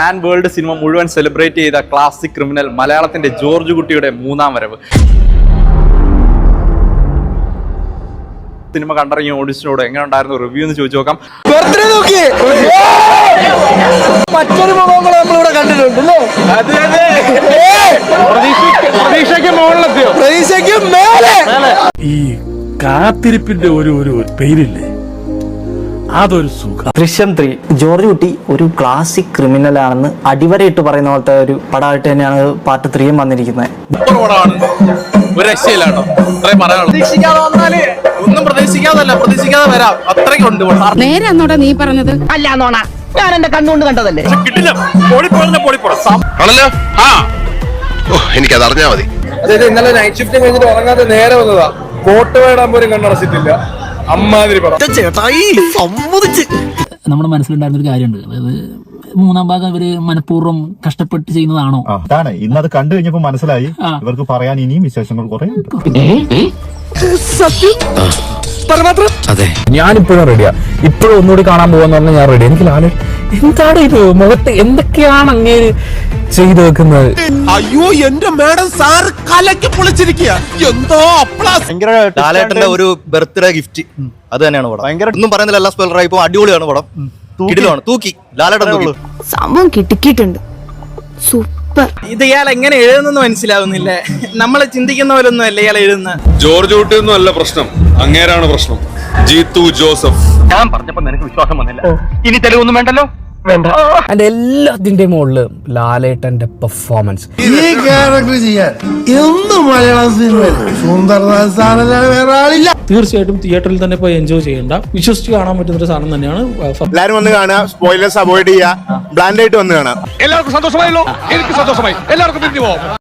Pan world cinema മുഴുവൻ celebrate ചെയ്ത classic criminal മലയാളത്തിന്റെ ജോർജ് കുട്ടിയുടെ മൂന്നാം വരവ്. സിനിമ കണ്ടിറങ്ങിയ ഓഡിയൻസിനോട് എങ്ങനെ ഉണ്ടായിരുന്നു റിവ്യൂ എന്ന് ചോദിച്ചു നോക്കാം. മറ്റൊരു മുഖങ്ങൾ നമ്മളിവിടെ കണ്ടിട്ടുണ്ട്. പ്രതീക്ഷയ്ക്ക് മേലെ ഈ കാത്തിരിപ്പിന്റെ ഒരു പെയിനില്ലേ, അതൊരു സുഖം. ദൃശ്യം 3 ജോർജ് കുട്ടി ഒരു ക്ലാസിക് ക്രിമിനൽ ആണെന്ന് അടിവരയിട്ട് പറയുന്ന പോലത്തെ ഒരു പടമായിട്ട് തന്നെയാണ് പാർട്ട് 3 വന്നിരിക്കുന്നത്. ഒരു രക്ഷയില്ലാട്ടോ, പ്രതീക്ഷിക്കാതെ വന്നാല് ഒന്നും പ്രതീക്ഷിക്കാതെ വരാം, അത്രയ്ക്കുണ്ട്. നേരെ അന്നോടാ നീ പറഞ്ഞത്? അല്ല നോണ, ഞാൻ എന്റെ കണ്ണുകൊണ്ട് കണ്ടതല്ലേ. കിട്ടില്ല, എനിക്കത് അറിഞ്ഞാ മതി. അതായത് ഇന്നലെ നൈറ്റ് ഷിഫ്റ്റ് കഴിഞ്ഞിട്ട് ഉറങ്ങാതെ നേരെ വന്നതാ. കോട്ട് വേടാൻ പോലും കണ്ണടച്ചിട്ടില്ല. അമ്മാതിരി പടം. നമ്മുടെ മനസ്സിലുണ്ടായിരുന്ന ഒരു കാര്യമുണ്ട്, അതായത് മൂന്നാം ഭാഗം ഇവര് മനഃപൂർവ്വം കഷ്ടപ്പെട്ട് ചെയ്യുന്നതാണോ? അതാണ് ഇന്നത് കണ്ടു കഴിഞ്ഞപ്പോ മനസ്സിലായി ഇവർക്ക് പറയാൻ ഇനിയും വിശേഷങ്ങൾ കുറെ ഉണ്ട്. അതെ, ഞാനിപ്പോഴും റെഡിയാ. ഇപ്പോഴും ഒന്നുകൂടി കാണാൻ പോവാന്ന് പറഞ്ഞാൽ ഞാൻ റെഡി. എനിക്ക് ലാലെ എന്താണ് ഇത് മുഖത്ത് എന്തൊക്കെയാണ് അങ്ങേര് ചെയ്തു വെക്കുന്നത്? അയ്യോ, എന്റെ മേഡം സാർ കലക്കി പൊളിച്ചിരിക്കുക. എന്തോ ലാലേട്ടന്റെ ഒരു ബർത്ത്ഡേ ഗിഫ്റ്റ് അത് തന്നെയാണ് പടം. ഭയങ്കര ഒന്നും പറയുന്നില്ല, എല്ലാം സ്പോയിലറായി. ഇപ്പൊ അടിപൊളിയാണ് പടം, കിടിലാണ്. തൂക്കി ലാലേട്ടൻ സംഭവം കിട്ടിക്കിട്ടുണ്ട്. സൂപ്പർ. ഇത് ഇയാൾ എങ്ങനെ എഴുതുന്നെന്ന് മനസ്സിലാവുന്നില്ല. നമ്മള് ചിന്തിക്കുന്ന പോലെ ഒന്നും അല്ല ഇയാൾ എഴുതുന്നത്. ജോർജ് കുട്ടിയൊന്നും അല്ല പ്രശ്നം, അങ്ങേരാണ് പ്രശ്നം. ജീത്തു ജോസഫ്. ഞാൻ പറഞ്ഞപ്പോ നിനക്ക് വിശ്വാസം വന്നില്ല. ഇനി തെളിവൊന്നും വേണ്ടല്ലോ. അതിന്റെ എല്ലാത്തിന്റെ മുകളില് ലാലേട്ടന്റെ പെർഫോമൻസ്. ഈ ക്യാരക്ടർ ചെയ്യാൻ എന്നും മലയാളം സിനിമയിൽ സുന്ദർദാസ് സാറല്ലാതെ വേറെ ആളില്ല. തീർച്ചയായിട്ടും തിയേറ്ററിൽ തന്നെ പോയി എൻജോയ് ചെയ്യേണ്ട, വിശ്വസിച്ച് കാണാൻ പറ്റുന്ന ഒരു സാധനം തന്നെയാണ്. എല്ലാരും വന്ന് കാണുക, സ്പോയിലേഴ്സ് അവോയ്ഡ് ചെയ്യുക, ബ്ലാൻഡ് ആയിട്ട് വന്ന് കാണാം. എല്ലാവർക്കും സന്തോഷമായല്ലോ? എനിക്ക് സന്തോഷമായി. എല്ലാവർക്കും